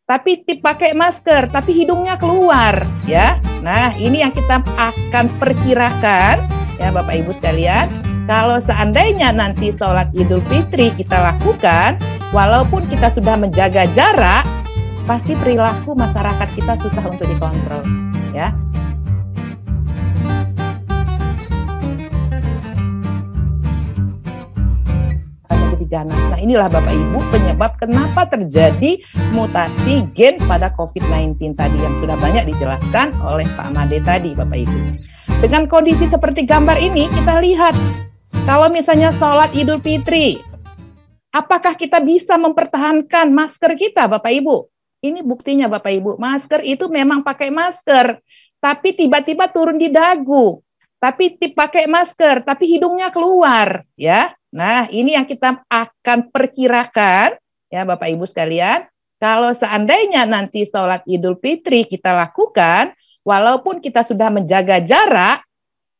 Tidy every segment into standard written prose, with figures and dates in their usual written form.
tapi pakai masker, tapi hidungnya keluar, ya. Nah, ini yang kita akan perkirakan, ya Bapak Ibu sekalian. Kalau seandainya nanti sholat Idul Fitri kita lakukan, walaupun kita sudah menjaga jarak, pasti perilaku masyarakat kita susah untuk dikontrol, ya. Nah, inilah Bapak Ibu penyebab kenapa terjadi mutasi gen pada COVID-19 tadi yang sudah banyak dijelaskan oleh Pak Made tadi, Bapak Ibu. Dengan kondisi seperti gambar ini, kita lihat kalau misalnya sholat Idul Fitri, apakah kita bisa mempertahankan masker kita, Bapak Ibu? Ini buktinya, Bapak Ibu. Masker itu memang pakai masker, tapi tiba-tiba turun di dagu. Tapi pakai masker, tapi hidungnya keluar, ya. Nah, ini yang kita akan perkirakan, ya Bapak Ibu sekalian, kalau seandainya nanti sholat Idul Fitri kita lakukan, walaupun kita sudah menjaga jarak,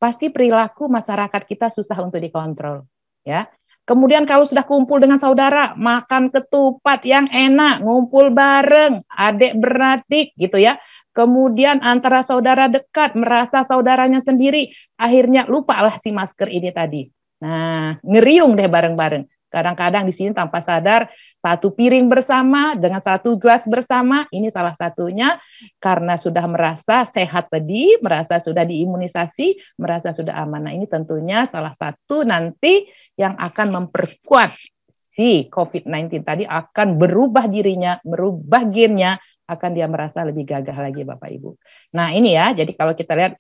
pasti perilaku masyarakat kita susah untuk dikontrol, ya. Kemudian kalau sudah kumpul dengan saudara, makan ketupat yang enak, ngumpul bareng, adik beradik gitu ya. Kemudian antara saudara dekat, merasa saudaranya sendiri, akhirnya lupalah si masker ini tadi. Nah, ngeriung deh bareng-bareng. Kadang-kadang di sini tanpa sadar, satu piring bersama dengan satu gelas bersama, ini salah satunya karena sudah merasa sehat tadi, merasa sudah diimunisasi, merasa sudah aman. Nah, ini tentunya salah satu nanti yang akan memperkuat si COVID-19 tadi akan berubah dirinya, merubah gennya, akan dia merasa lebih gagah lagi Bapak Ibu. Nah, ini ya, jadi kalau kita lihat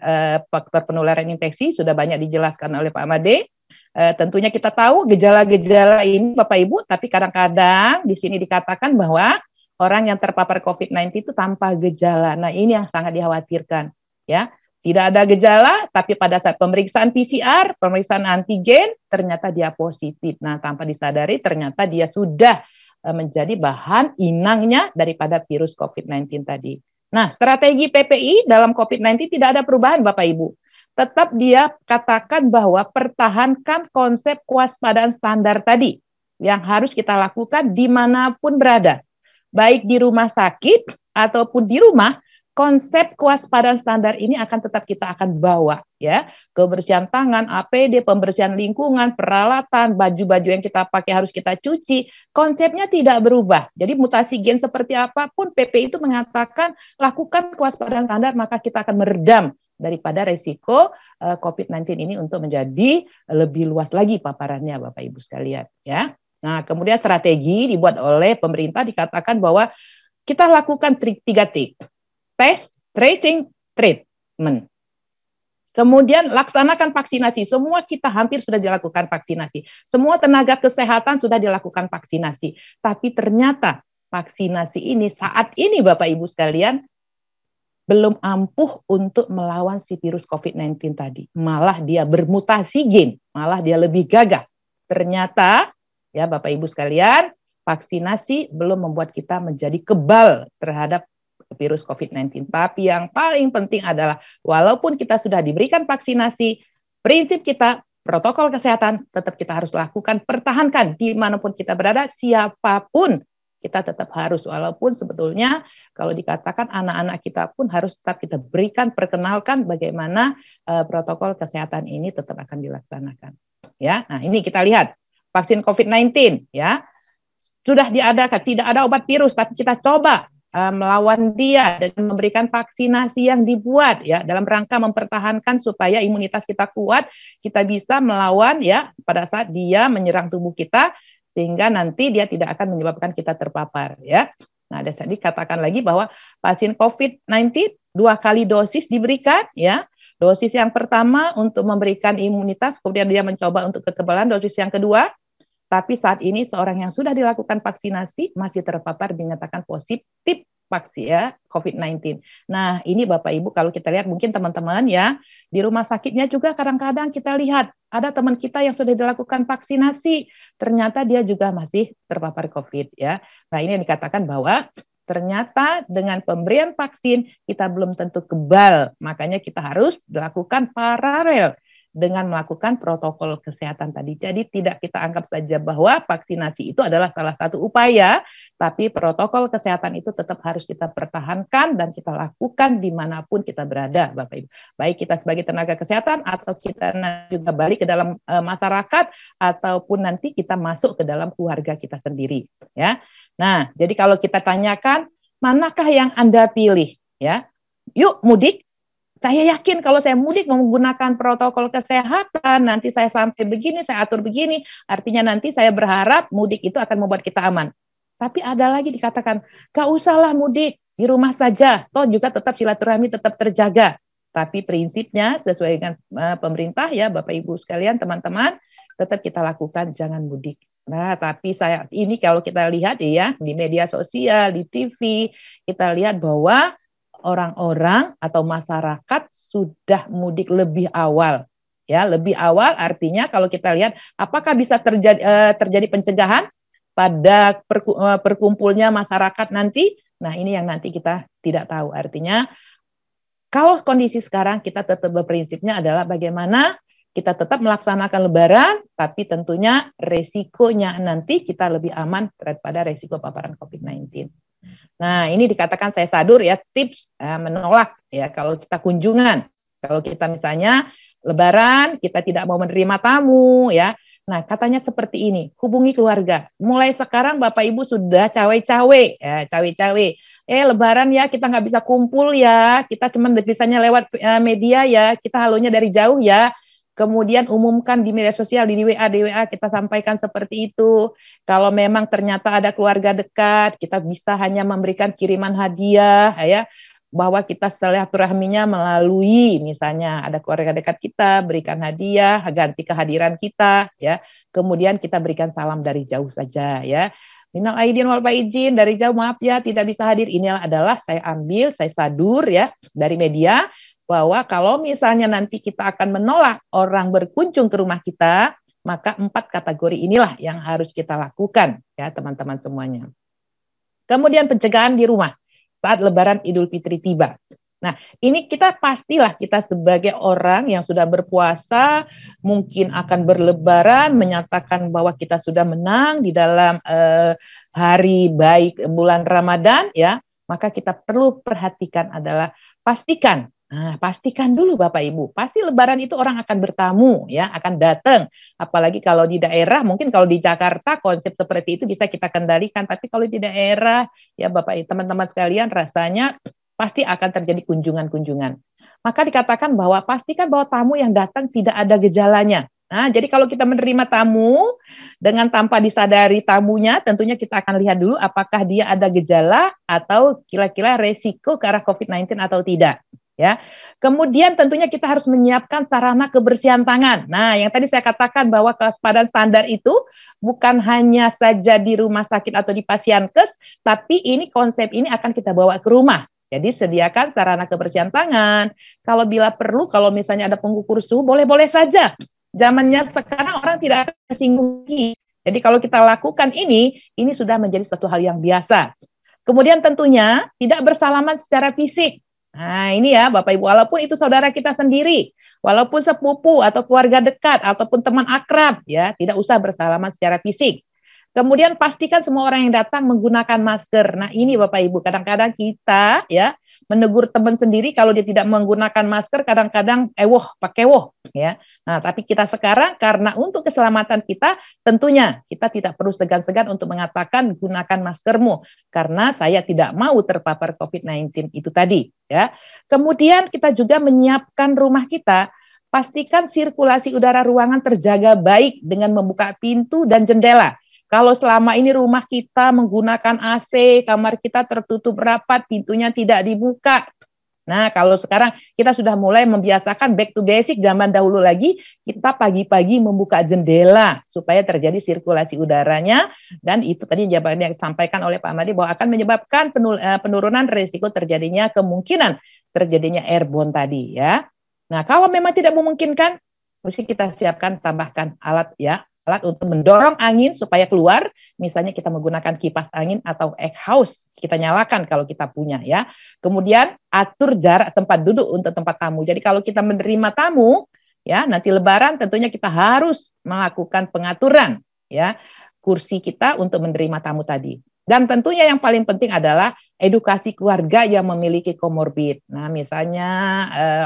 faktor penularan infeksi sudah banyak dijelaskan oleh Pak Made. Tentunya kita tahu gejala-gejala ini Bapak Ibu, tapi kadang-kadang di sini dikatakan bahwa orang yang terpapar COVID-19 itu tanpa gejala. Nah, ini yang sangat dikhawatirkan, ya. Tidak ada gejala, tapi pada saat pemeriksaan PCR, pemeriksaan antigen, ternyata dia positif. Nah, tanpa disadari ternyata dia sudah menjadi bahan inangnya daripada virus COVID-19 tadi. Nah, strategi PPI dalam COVID-19 tidak ada perubahan Bapak Ibu. Tetap dia katakan bahwa pertahankan konsep kewaspadaan standar tadi yang harus kita lakukan dimanapun berada. Baik di rumah sakit ataupun di rumah, konsep kewaspadaan standar ini akan tetap kita akan bawa, ya. Kebersihan tangan, APD, pembersihan lingkungan, peralatan, baju-baju yang kita pakai harus kita cuci. Konsepnya tidak berubah. Jadi mutasi gen seperti apapun, PP itu mengatakan lakukan kewaspadaan standar, maka kita akan meredam daripada resiko COVID-19 ini untuk menjadi lebih luas lagi paparannya Bapak Ibu sekalian, ya. Nah, kemudian strategi dibuat oleh pemerintah dikatakan bahwa kita lakukan 3T. Test, tracing, treatment. Kemudian laksanakan vaksinasi. Semua kita hampir sudah dilakukan vaksinasi. Semua tenaga kesehatan sudah dilakukan vaksinasi. Tapi ternyata vaksinasi ini saat ini Bapak Ibu sekalian belum ampuh untuk melawan si virus COVID-19 tadi. Malah dia bermutasi gen, malah dia lebih gagah. Ternyata, ya Bapak Ibu sekalian, vaksinasi belum membuat kita menjadi kebal terhadap virus COVID-19. Tapi yang paling penting adalah, walaupun kita sudah diberikan vaksinasi, prinsip kita, protokol kesehatan, tetap kita harus lakukan, pertahankan dimanapun kita berada, siapapun kita tetap harus, walaupun sebetulnya kalau dikatakan anak-anak kita pun harus tetap kita berikan, perkenalkan bagaimana protokol kesehatan ini tetap akan dilaksanakan. Ya, nah ini kita lihat vaksin COVID-19, ya sudah diadakan, tidak ada obat virus, tapi kita coba melawan dia dengan memberikan vaksinasi yang dibuat, ya dalam rangka mempertahankan supaya imunitas kita kuat, kita bisa melawan ya pada saat dia menyerang tubuh kita, sehingga nanti dia tidak akan menyebabkan kita terpapar, ya. Nah, ada tadi katakan lagi bahwa vaksin COVID-19 2 kali dosis diberikan, ya. Dosis yang pertama untuk memberikan imunitas, kemudian dia mencoba untuk kekebalan, dosis yang kedua. Tapi saat ini seorang yang sudah dilakukan vaksinasi masih terpapar dinyatakan positif vaksin ya COVID-19. Nah, ini Bapak Ibu kalau kita lihat mungkin teman-teman ya di rumah sakitnya juga kadang-kadang kita lihat ada teman kita yang sudah dilakukan vaksinasi, ternyata dia juga masih terpapar COVID ya. Nah, ini yang dikatakan bahwa ternyata dengan pemberian vaksin kita belum tentu kebal, makanya kita harus dilakukan paralel dengan melakukan protokol kesehatan tadi. Jadi tidak kita anggap saja bahwa vaksinasi itu adalah salah satu upaya, tapi protokol kesehatan itu tetap harus kita pertahankan dan kita lakukan dimanapun kita berada, Bapak Ibu. Baik kita sebagai tenaga kesehatan atau kita juga balik ke dalam masyarakat ataupun nanti kita masuk ke dalam keluarga kita sendiri, ya. Nah, jadi kalau kita tanyakan manakah yang Anda pilih, ya? Yuk mudik. Saya yakin kalau saya mudik menggunakan protokol kesehatan, nanti saya sampai begini, saya atur begini, artinya nanti saya berharap mudik itu akan membuat kita aman. Tapi ada lagi dikatakan, gak usahlah mudik, di rumah saja, toh juga tetap silaturahmi tetap terjaga. Tapi prinsipnya sesuai dengan pemerintah ya, Bapak Ibu sekalian, teman-teman, tetap kita lakukan, jangan mudik. Nah, tapi ini kalau kita lihat ya, di media sosial, di TV, kita lihat bahwa orang-orang atau masyarakat sudah mudik lebih awal. Ya, lebih awal artinya kalau kita lihat apakah bisa terjadi pencegahan pada perkumpulnya masyarakat nanti. Nah, ini yang nanti kita tidak tahu. Artinya kalau kondisi sekarang kita tetap berprinsipnya adalah bagaimana kita tetap melaksanakan lebaran, tapi tentunya resikonya nanti kita lebih aman daripada resiko paparan COVID-19. Nah, ini dikatakan saya sadur ya, tips menolak ya kalau kita kunjungan. Kalau kita misalnya lebaran, kita tidak mau menerima tamu ya. Nah, katanya seperti ini, hubungi keluarga. Mulai sekarang Bapak Ibu sudah cawe-cawe, ya, cawe-cawe. Lebaran ya, kita nggak bisa kumpul ya, kita cuma bisanya lewat media ya, kita halonya dari jauh ya. Kemudian umumkan di media sosial, di WA kita sampaikan seperti itu. Kalau memang ternyata ada keluarga dekat, kita bisa hanya memberikan kiriman hadiah, ya, bahwa kita silaturahminya melalui misalnya ada keluarga dekat kita, berikan hadiah, ganti kehadiran kita, ya. Kemudian kita berikan salam dari jauh saja, ya. Minal aidin wal faizin, dari jauh maaf ya tidak bisa hadir. Inilah adalah saya ambil, saya sadur ya dari media, bahwa kalau misalnya nanti kita akan menolak orang berkunjung ke rumah kita, maka 4 kategori inilah yang harus kita lakukan ya teman-teman semuanya. Kemudian pencegahan di rumah saat Lebaran Idul Fitri tiba. Nah, ini pastilah kita sebagai orang yang sudah berpuasa, mungkin akan berlebaran, menyatakan bahwa kita sudah menang di dalam hari baik bulan Ramadan, ya, maka kita perlu perhatikan adalah pastikan dulu Bapak Ibu, pasti Lebaran itu orang akan bertamu, ya, akan datang. Apalagi kalau di daerah, mungkin kalau di Jakarta konsep seperti itu bisa kita kendalikan, tapi kalau di daerah, ya Bapak Ibu, teman-teman sekalian, rasanya pasti akan terjadi kunjungan-kunjungan. Maka dikatakan bahwa pastikan bahwa tamu yang datang tidak ada gejalanya. Nah, jadi kalau kita menerima tamu dengan tanpa disadari tamunya, tentunya kita akan lihat dulu apakah dia ada gejala atau kira-kira resiko ke arah COVID-19 atau tidak. Ya, kemudian tentunya kita harus menyiapkan sarana kebersihan tangan. Nah, yang tadi saya katakan bahwa kewaspadaan standar itu bukan hanya saja di rumah sakit atau di pasienkes, tapi ini konsep ini akan kita bawa ke rumah. Jadi sediakan sarana kebersihan tangan. Kalau bila perlu, kalau misalnya ada pengukur suhu, boleh-boleh saja. Zamannya sekarang orang tidak akan tersinggung. Jadi kalau kita lakukan ini sudah menjadi suatu hal yang biasa. Kemudian tentunya tidak bersalaman secara fisik. Nah, ini ya Bapak Ibu, walaupun itu saudara kita sendiri, walaupun sepupu atau keluarga dekat ataupun teman akrab, ya, tidak usah bersalaman secara fisik. Kemudian pastikan semua orang yang datang menggunakan masker. Nah, ini Bapak Ibu, kadang-kadang kita ya menegur teman sendiri kalau dia tidak menggunakan masker, kadang-kadang pakai ya. Nah, tapi kita sekarang karena untuk keselamatan kita, tentunya kita tidak perlu segan-segan untuk mengatakan gunakan maskermu karena saya tidak mau terpapar COVID-19 itu tadi, ya. Kemudian kita juga menyiapkan rumah kita, pastikan sirkulasi udara ruangan terjaga baik dengan membuka pintu dan jendela. Kalau selama ini rumah kita menggunakan AC, kamar kita tertutup rapat, pintunya tidak dibuka. Nah, kalau sekarang kita sudah mulai membiasakan back to basic, zaman dahulu lagi, kita pagi-pagi membuka jendela supaya terjadi sirkulasi udaranya, dan itu tadi yang disampaikan oleh Pak Madi bahwa akan menyebabkan penurunan risiko terjadinya kemungkinan terjadinya airborne tadi, ya. Nah, kalau memang tidak memungkinkan, mesti kita siapkan tambahkan alat untuk mendorong angin supaya keluar, misalnya kita menggunakan kipas angin atau egg-house, kita nyalakan kalau kita punya, ya. Kemudian atur jarak tempat duduk untuk tempat tamu. Jadi kalau kita menerima tamu, ya. Nanti Lebaran tentunya kita harus melakukan pengaturan ya kursi kita untuk menerima tamu tadi. Dan tentunya yang paling penting adalah edukasi keluarga yang memiliki komorbid. Nah, misalnya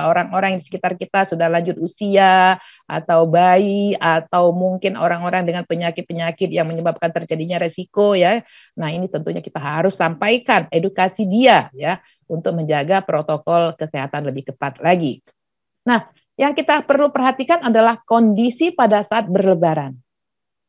orang-orang di sekitar kita sudah lanjut usia, atau bayi, atau mungkin orang-orang dengan penyakit-penyakit yang menyebabkan terjadinya resiko ya. Nah, ini tentunya kita harus sampaikan edukasi dia ya untuk menjaga protokol kesehatan lebih ketat lagi. Nah, yang kita perlu perhatikan adalah kondisi pada saat berlebaran.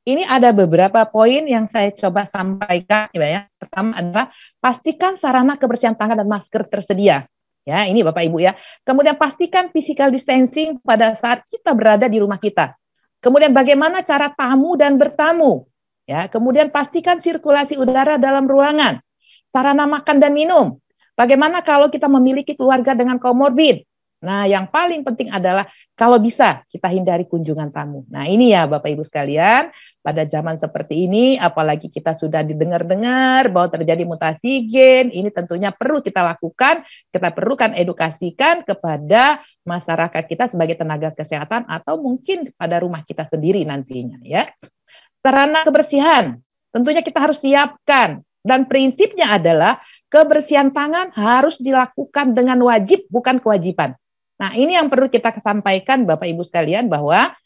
Ini ada beberapa poin yang saya coba sampaikan ya. Pertama adalah pastikan sarana kebersihan tangan dan masker tersedia. Ya, ini Bapak Ibu ya. Kemudian pastikan physical distancing pada saat kita berada di rumah kita. Kemudian bagaimana cara tamu dan bertamu. Ya, kemudian pastikan sirkulasi udara dalam ruangan. Sarana makan dan minum. Bagaimana kalau kita memiliki keluarga dengan komorbid? Nah, yang paling penting adalah kalau bisa kita hindari kunjungan tamu. Nah, ini ya Bapak Ibu sekalian, pada zaman seperti ini, apalagi kita sudah didengar-dengar bahwa terjadi mutasi gen, ini tentunya perlu kita lakukan, kita perlukan edukasikan kepada masyarakat kita sebagai tenaga kesehatan atau mungkin pada rumah kita sendiri nantinya ya. Sarana kebersihan, tentunya kita harus siapkan dan prinsipnya adalah kebersihan tangan harus dilakukan dengan wajib bukan kewajiban. Nah, ini yang perlu kita sampaikan Bapak Ibu sekalian bahwa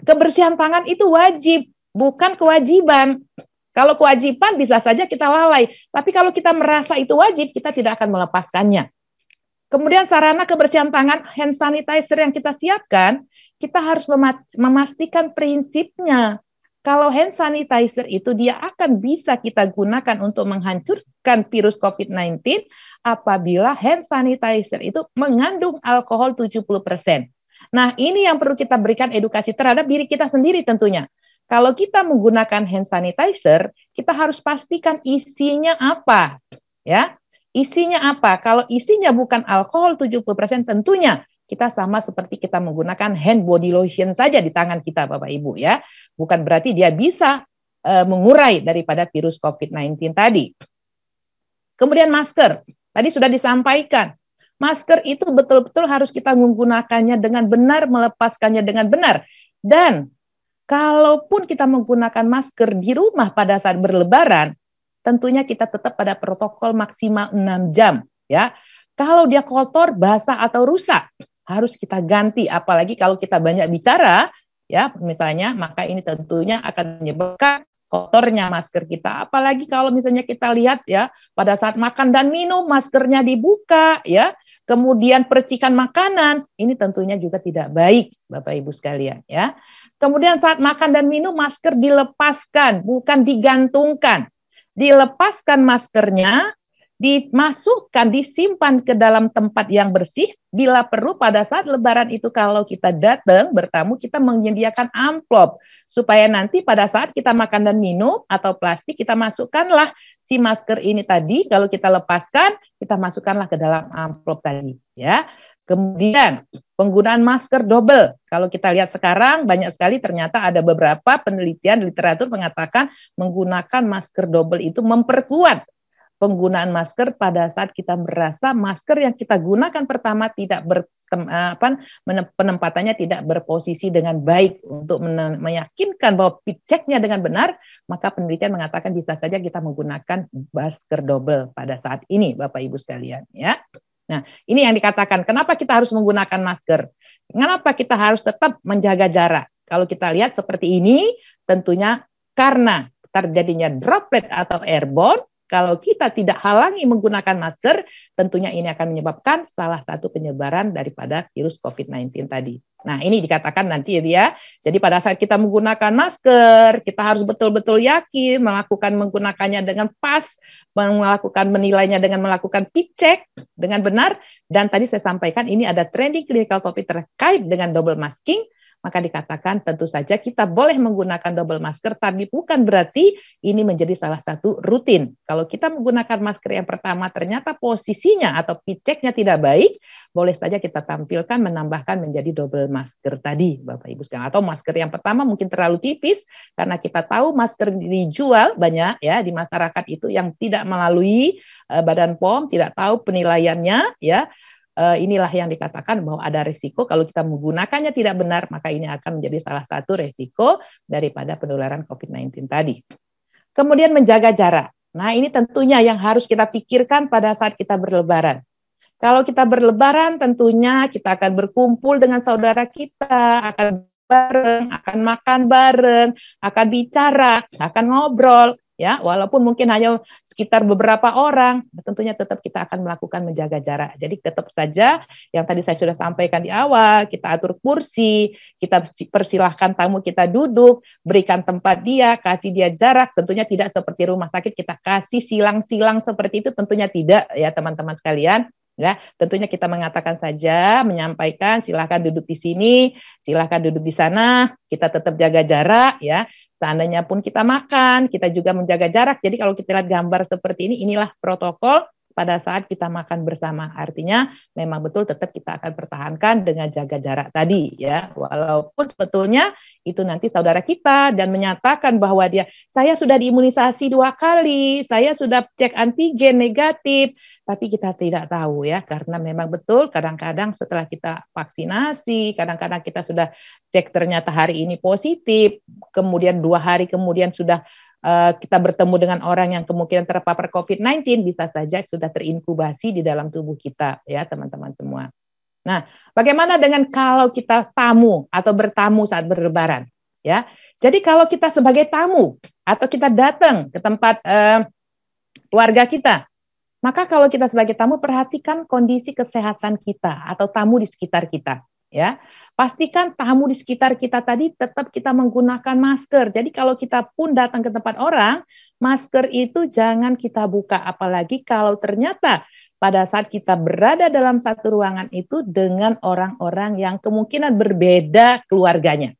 kebersihan tangan itu wajib, bukan kewajiban. Kalau kewajiban bisa saja kita lalai, tapi kalau kita merasa itu wajib, kita tidak akan melepaskannya. Kemudian sarana kebersihan tangan, hand sanitizer yang kita siapkan, kita harus memastikan prinsipnya. Kalau hand sanitizer itu dia akan bisa kita gunakan untuk menghancurkan virus COVID-19 apabila hand sanitizer itu mengandung alkohol 70%. Nah, ini yang perlu kita berikan edukasi terhadap diri kita sendiri tentunya. Kalau kita menggunakan hand sanitizer, kita harus pastikan isinya apa. Ya, isinya apa? Kalau isinya bukan alkohol 70%, tentunya kita sama seperti kita menggunakan hand body lotion saja di tangan kita Bapak Ibu ya. Bukan berarti dia bisa mengurai daripada virus COVID-19 tadi. Kemudian masker, tadi sudah disampaikan. Masker itu betul-betul harus kita menggunakannya dengan benar, melepaskannya dengan benar. Dan kalaupun kita menggunakan masker di rumah pada saat berlebaran, tentunya kita tetap pada protokol maksimal 6 jam ya. Kalau dia kotor, basah atau rusak, harus kita ganti, apalagi kalau kita banyak bicara, ya misalnya, maka ini tentunya akan menyebabkan kotornya masker kita. Apalagi kalau misalnya kita lihat ya, pada saat makan dan minum maskernya dibuka, ya, kemudian percikan makanan, ini tentunya juga tidak baik, Bapak Ibu sekalian, ya. Kemudian saat makan dan minum masker dilepaskan, bukan digantungkan. Dilepaskan maskernya, dimasukkan, disimpan ke dalam tempat yang bersih. Bila perlu pada saat lebaran itu kalau kita datang bertamu, kita menyediakan amplop supaya nanti pada saat kita makan dan minum atau plastik kita masukkanlah si masker ini tadi, kalau kita lepaskan kita masukkanlah ke dalam amplop tadi ya. Kemudian penggunaan masker double. Kalau kita lihat sekarang banyak sekali ternyata ada beberapa penelitian literatur mengatakan menggunakan masker double itu memperkuat penggunaan masker pada saat kita merasa masker yang kita gunakan pertama tidak penempatannya tidak berposisi dengan baik untuk meyakinkan bahwa ceknya dengan benar, maka penelitian mengatakan bisa saja kita menggunakan masker double pada saat ini, Bapak Ibu sekalian, ya. Nah, ini yang dikatakan kenapa kita harus menggunakan masker? Kenapa kita harus tetap menjaga jarak? Kalau kita lihat seperti ini, tentunya karena terjadinya droplet atau airborne. Kalau kita tidak halangi menggunakan masker, tentunya ini akan menyebabkan salah satu penyebaran daripada virus COVID-19 tadi. Nah, ini dikatakan nanti ya. Jadi pada saat kita menggunakan masker, kita harus betul-betul yakin menggunakannya dengan pas, melakukan menilainya dengan melakukan fit check dengan benar. Dan tadi saya sampaikan ini ada trending clinical topic terkait dengan double masking. Maka dikatakan tentu saja kita boleh menggunakan double masker, tapi bukan berarti ini menjadi salah satu rutin. Kalau kita menggunakan masker yang pertama ternyata posisinya atau fit check-nya tidak baik, boleh saja kita tampilkan menambahkan menjadi double masker tadi, Bapak Ibu sekalian. Atau masker yang pertama mungkin terlalu tipis, karena kita tahu masker dijual banyak ya di masyarakat itu yang tidak melalui Badan POM, tidak tahu penilaiannya ya. inilah yang dikatakan bahwa ada risiko kalau kita menggunakannya tidak benar, maka ini akan menjadi salah satu risiko daripada penularan COVID-19 tadi. Kemudian menjaga jarak. Nah, ini tentunya yang harus kita pikirkan pada saat kita berlebaran. Kalau kita berlebaran, tentunya kita akan berkumpul dengan saudara kita, akan bareng, akan makan bareng, akan bicara, akan ngobrol, ya, walaupun mungkin hanya sekitar beberapa orang, tentunya tetap kita akan melakukan menjaga jarak. Jadi tetap saja yang tadi saya sudah sampaikan di awal, kita atur kursi, kita persilahkan tamu kita duduk, berikan tempat dia, kasih dia jarak, tentunya tidak seperti rumah sakit kita kasih silang-silang seperti itu, tentunya tidak ya teman-teman sekalian. Ya, tentunya kita mengatakan saja, menyampaikan silahkan duduk di sini, silahkan duduk di sana, kita tetap jaga jarak ya. Seandainya pun kita makan, kita juga menjaga jarak. Jadi kalau kita lihat gambar seperti ini, inilah protokol pada saat kita makan bersama. Artinya memang betul tetap kita akan pertahankan dengan jaga jarak tadi ya. Walaupun sebetulnya itu nanti saudara kita dan menyatakan bahwa saya sudah diimunisasi 2 kali, saya sudah cek antigen negatif, tapi kita tidak tahu ya, karena memang betul kadang-kadang setelah kita vaksinasi, kadang-kadang kita sudah cek ternyata hari ini positif, kemudian 2 hari kemudian sudah kita bertemu dengan orang yang kemungkinan terpapar COVID-19, bisa saja sudah terinkubasi di dalam tubuh kita ya teman-teman semua. Nah, bagaimana dengan kalau kita tamu atau bertamu saat berlebaran ya? Jadi kalau kita sebagai tamu atau kita datang ke tempat keluarga kita, maka kalau kita sebagai tamu perhatikan kondisi kesehatan kita atau tamu di sekitar kita, ya. Pastikan tamu di sekitar kita tadi tetap kita menggunakan masker. Jadi kalau kita pun datang ke tempat orang, masker itu jangan kita buka, apalagi kalau ternyata pada saat kita berada dalam satu ruangan itu dengan orang-orang yang kemungkinan berbeda keluarganya.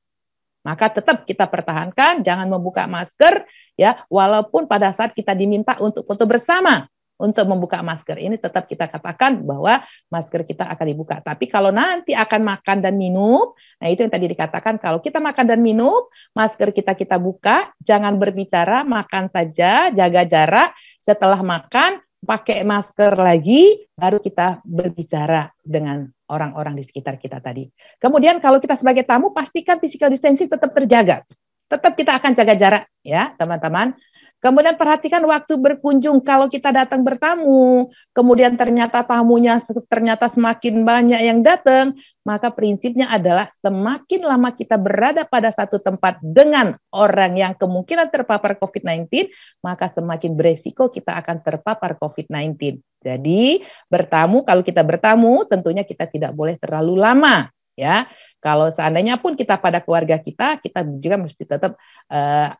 Maka tetap kita pertahankan, jangan membuka masker, ya, walaupun pada saat kita diminta untuk foto bersama. Untuk membuka masker ini tetap kita katakan bahwa masker kita akan dibuka. Tapi kalau nanti akan makan dan minum, nah itu yang tadi dikatakan kalau kita makan dan minum, masker kita buka, jangan berbicara, makan saja, jaga jarak. Setelah makan, pakai masker lagi, baru kita berbicara dengan orang-orang di sekitar kita tadi. Kemudian kalau kita sebagai tamu, pastikan physical distancing tetap terjaga. Tetap kita akan jaga jarak ya teman-teman. Kemudian perhatikan waktu berkunjung, kalau kita datang bertamu, kemudian ternyata tamunya ternyata semakin banyak yang datang, maka prinsipnya adalah semakin lama kita berada pada satu tempat dengan orang yang kemungkinan terpapar COVID-19, maka semakin beresiko kita akan terpapar COVID-19. Jadi bertamu, kalau kita bertamu tentunya kita tidak boleh terlalu lama ya. Kalau seandainya pun kita pada keluarga kita juga mesti tetap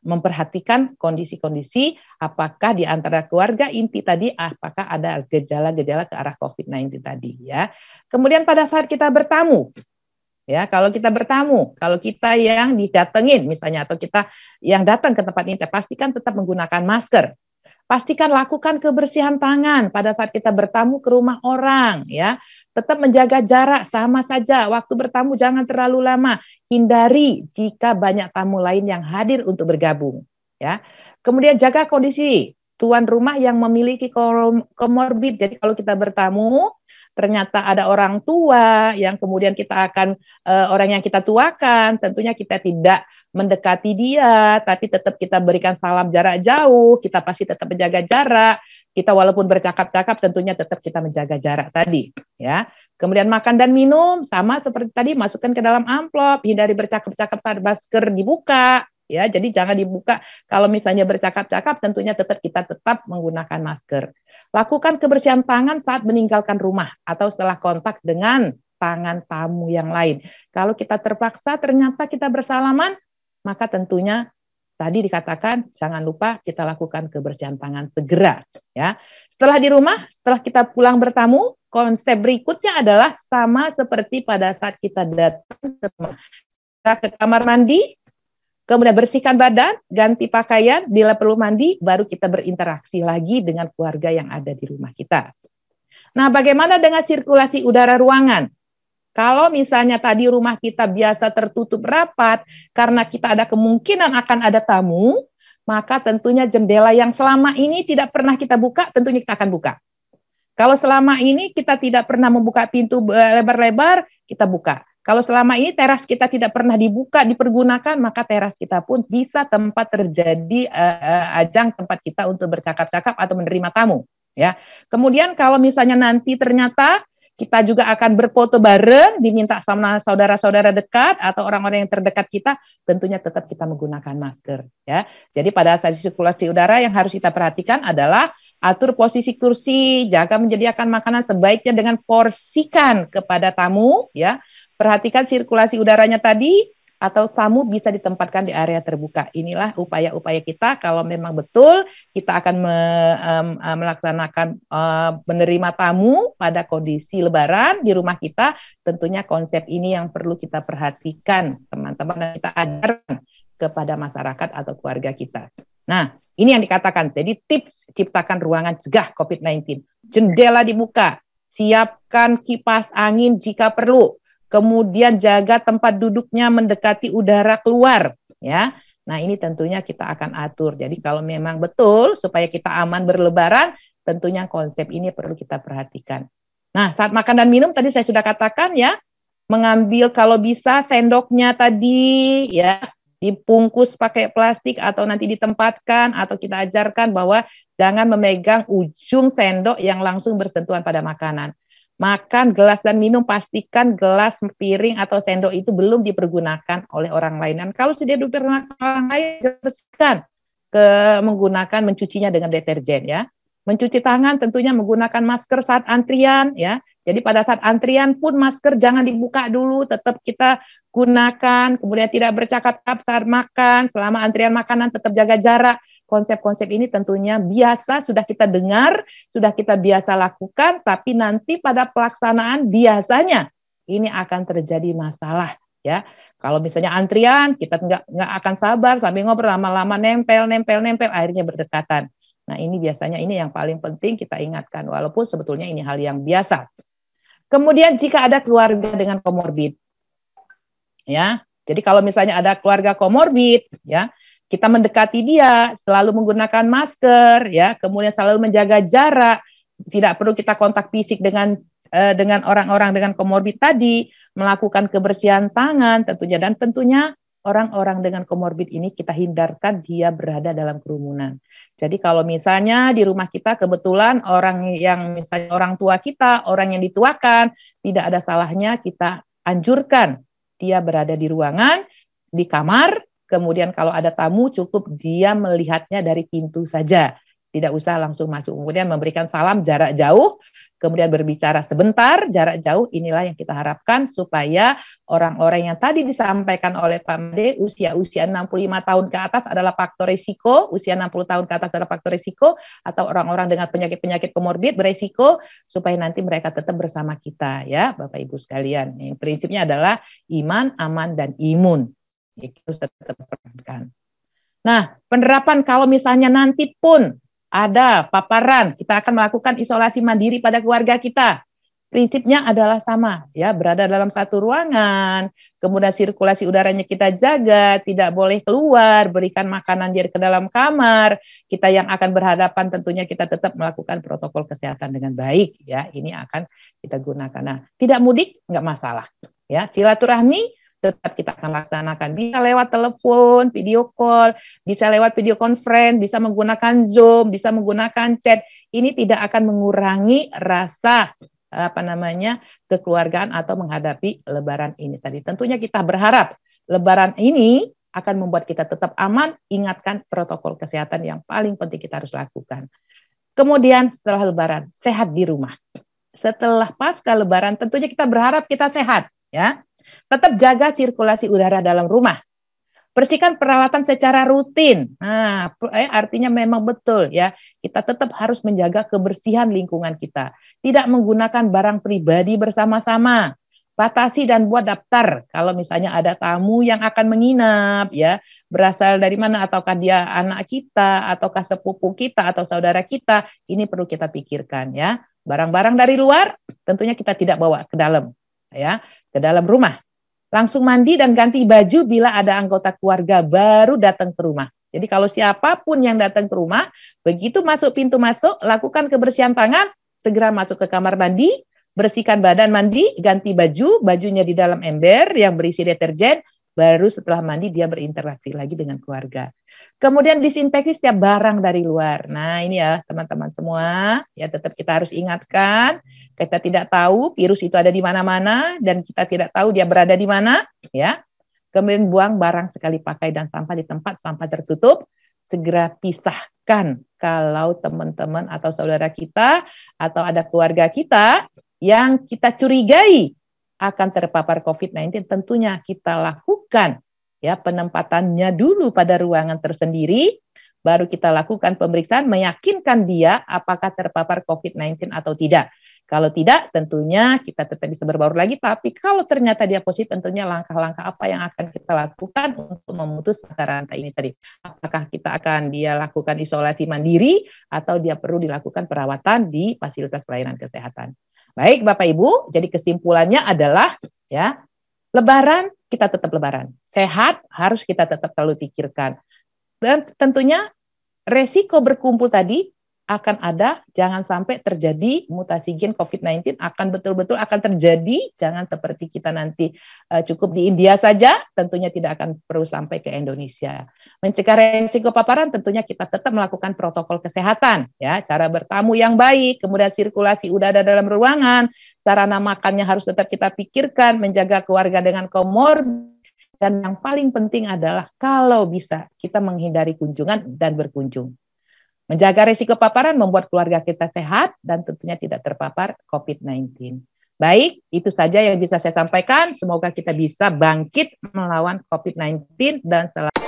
memperhatikan kondisi-kondisi apakah di antara keluarga inti tadi apakah ada gejala-gejala ke arah COVID-19 tadi ya. Kemudian pada saat kita bertamu, ya kalau kita yang didatengin misalnya atau kita yang datang ke tempat ini, pastikan tetap menggunakan masker. Pastikan lakukan kebersihan tangan pada saat kita bertamu ke rumah orang ya. Tetap menjaga jarak, sama saja. Waktu bertamu jangan terlalu lama. Hindari jika banyak tamu lain yang hadir untuk bergabung. Ya. Kemudian jaga kondisi tuan rumah yang memiliki komorbid. Jadi kalau kita bertamu, ternyata ada orang tua yang kemudian kita akan, orang yang kita tuakan, tentunya kita tidak mendekati dia, tapi tetap kita berikan salam jarak jauh, kita pasti tetap menjaga jarak. Kita walaupun bercakap-cakap tentunya tetap kita menjaga jarak tadi ya. Kemudian makan dan minum sama seperti tadi, masukkan ke dalam amplop, hindari bercakap-cakap saat masker dibuka ya. Jadi jangan dibuka kalau misalnya bercakap-cakap, tentunya tetap menggunakan masker. Lakukan kebersihan tangan saat meninggalkan rumah atau setelah kontak dengan tangan tamu yang lain. Kalau kita terpaksa ternyata kita bersalaman, maka tentunya tadi dikatakan jangan lupa kita lakukan kebersihan tangan segera ya. Setelah di rumah, setelah kita pulang bertamu, konsep berikutnya adalah sama seperti pada saat kita datang ke kamar mandi, kemudian bersihkan badan, ganti pakaian, bila perlu mandi, baru kita berinteraksi lagi dengan keluarga yang ada di rumah kita. Nah, bagaimana dengan sirkulasi udara ruangan? Kalau misalnya tadi rumah kita biasa tertutup rapat, karena kita ada kemungkinan akan ada tamu, maka tentunya jendela yang selama ini tidak pernah kita buka, tentunya kita akan buka. Kalau selama ini kita tidak pernah membuka pintu lebar-lebar, kita buka. Kalau selama ini teras kita tidak pernah dibuka, dipergunakan, maka teras kita pun bisa tempat terjadi ajang tempat kita untuk bercakap-cakap atau menerima tamu. Ya. Kemudian kalau misalnya nanti ternyata kita juga akan berfoto bareng, diminta sama saudara-saudara dekat atau orang-orang yang terdekat kita, tentunya tetap kita menggunakan masker. Ya. Jadi pada saat sirkulasi udara yang harus kita perhatikan adalah atur posisi kursi, jaga menyediakan makanan sebaiknya dengan porsikan kepada tamu, ya. Perhatikan sirkulasi udaranya tadi, atau tamu bisa ditempatkan di area terbuka. Inilah upaya-upaya kita kalau memang betul kita akan melaksanakan menerima tamu pada kondisi lebaran di rumah kita, tentunya konsep ini yang perlu kita perhatikan, teman-teman, dan kita ajarkan kepada masyarakat atau keluarga kita. Nah, ini yang dikatakan, jadi tips ciptakan ruangan cegah COVID-19. Jendela dibuka, siapkan kipas angin jika perlu, kemudian jaga tempat duduknya mendekati udara keluar. Ya, nah ini tentunya kita akan atur. Jadi kalau memang betul supaya kita aman berlebaran, tentunya konsep ini perlu kita perhatikan. Nah, saat makan dan minum tadi saya sudah katakan ya, mengambil kalau bisa sendoknya tadi ya, dibungkus pakai plastik atau nanti ditempatkan, atau kita ajarkan bahwa jangan memegang ujung sendok yang langsung bersentuhan pada makanan. Makan gelas dan minum, pastikan gelas, piring atau sendok itu belum dipergunakan oleh orang lain. Dan kalau sudah dipergunakan orang lain, bersihkan menggunakan mencucinya dengan deterjen ya. Mencuci tangan tentunya menggunakan masker saat antrian ya. Jadi pada saat antrian pun masker jangan dibuka dulu, tetap kita gunakan. Kemudian tidak bercakap-cakap saat makan, selama antrian makanan tetap jaga jarak. Konsep-konsep ini tentunya biasa sudah kita dengar, sudah kita biasa lakukan, tapi nanti pada pelaksanaan biasanya ini akan terjadi masalah ya. Kalau misalnya antrian, kita nggak akan sabar sambil ngobrol lama-lama, nempel, akhirnya berdekatan. Nah ini biasanya ini yang paling penting kita ingatkan, walaupun sebetulnya ini hal yang biasa. Kemudian jika ada keluarga dengan komorbid, ya, jadi kalau misalnya ada keluarga komorbid, ya, kita mendekati dia, selalu menggunakan masker, ya, kemudian selalu menjaga jarak, tidak perlu kita kontak fisik dengan orang-orang dengan komorbid tadi, melakukan kebersihan tangan tentunya, dan tentunya orang-orang dengan komorbid ini kita hindarkan dia berada dalam kerumunan. Jadi kalau misalnya di rumah kita kebetulan orang yang misalnya orang tua kita, orang yang dituakan, tidak ada salahnya kita anjurkan dia berada di ruangan, di kamar, kemudian kalau ada tamu cukup dia melihatnya dari pintu saja. Tidak usah langsung masuk. Kemudian memberikan salam jarak jauh, kemudian berbicara sebentar jarak jauh. Inilah yang kita harapkan supaya orang-orang yang tadi disampaikan oleh Pak Made, usia 65 tahun ke atas adalah faktor risiko, usia 60 tahun ke atas adalah faktor risiko, atau orang-orang dengan penyakit-penyakit komorbid beresiko, supaya nanti mereka tetap bersama kita ya Bapak Ibu sekalian. Prinsipnya adalah iman, aman, dan imun. Itu tetap perhatikan. Nah, penerapan kalau misalnya nanti pun ada paparan, kita akan melakukan isolasi mandiri pada keluarga kita. Prinsipnya adalah sama, ya, berada dalam satu ruangan, kemudian sirkulasi udaranya kita jaga, tidak boleh keluar, berikan makanan dia ke dalam kamar. Kita yang akan berhadapan tentunya kita tetap melakukan protokol kesehatan dengan baik, ya. Ini akan kita gunakan. Nah, tidak mudik nggak masalah, ya. Silaturahmi tetap kita akan laksanakan. Bisa lewat telepon, video call, bisa lewat video conference, bisa menggunakan Zoom, bisa menggunakan chat. Ini tidak akan mengurangi rasa kekeluargaan atau menghadapi Lebaran ini tadi. Tentunya kita berharap Lebaran ini akan membuat kita tetap aman. Ingatkan protokol kesehatan yang paling penting kita harus lakukan. Kemudian setelah Lebaran, sehat di rumah. Setelah pasca Lebaran, tentunya kita berharap kita sehat, ya. Tetap jaga sirkulasi udara dalam rumah. Bersihkan peralatan secara rutin. Nah, artinya memang betul ya, kita tetap harus menjaga kebersihan lingkungan kita. Tidak menggunakan barang pribadi bersama-sama. Batasi dan buat daftar kalau misalnya ada tamu yang akan menginap ya, berasal dari mana, ataukah dia anak kita, ataukah sepupu kita atau saudara kita, ini perlu kita pikirkan ya. Barang-barang dari luar tentunya kita tidak bawa ke dalam ya, ke dalam rumah. Langsung mandi dan ganti baju bila ada anggota keluarga baru datang ke rumah. Jadi kalau siapapun yang datang ke rumah, begitu masuk pintu masuk, lakukan kebersihan tangan, segera masuk ke kamar mandi, bersihkan badan mandi, ganti baju, bajunya di dalam ember yang berisi deterjen, baru setelah mandi dia berinteraksi lagi dengan keluarga. Kemudian disinfeksi setiap barang dari luar. Nah, ini ya teman-teman semua, ya tetap kita harus ingatkan, kita tidak tahu virus itu ada di mana-mana dan kita tidak tahu dia berada di mana, ya. Kemudian buang barang sekali pakai dan sampah di tempat sampah tertutup, segera pisahkan kalau teman-teman atau saudara kita atau ada keluarga kita yang kita curigai akan terpapar COVID-19, tentunya kita lakukan ya penempatannya dulu pada ruangan tersendiri, baru kita lakukan pemeriksaan meyakinkan dia apakah terpapar COVID-19 atau tidak. Kalau tidak, tentunya kita tetap bisa berbaur lagi, tapi kalau ternyata dia positif, tentunya langkah-langkah apa yang akan kita lakukan untuk memutus mata rantai ini tadi. Apakah kita akan dia lakukan isolasi mandiri atau dia perlu dilakukan perawatan di fasilitas pelayanan kesehatan. Baik Bapak Ibu, jadi kesimpulannya adalah ya, Lebaran kita tetap Lebaran. Sehat harus kita tetap selalu pikirkan. Dan tentunya resiko berkumpul tadi akan ada, jangan sampai terjadi mutasi gen COVID-19 akan betul-betul akan terjadi, jangan seperti kita nanti cukup di India saja, tentunya tidak akan perlu sampai ke Indonesia. Mencegah resiko paparan tentunya kita tetap melakukan protokol kesehatan, ya, cara bertamu yang baik, kemudian sirkulasi udara dalam ruangan, sarana makannya harus tetap kita pikirkan, menjaga keluarga dengan komorbid, dan yang paling penting adalah kalau bisa kita menghindari kunjungan dan berkunjung. Menjaga risiko paparan membuat keluarga kita sehat dan tentunya tidak terpapar COVID-19. Baik, itu saja yang bisa saya sampaikan. Semoga kita bisa bangkit melawan COVID-19 dan selamat.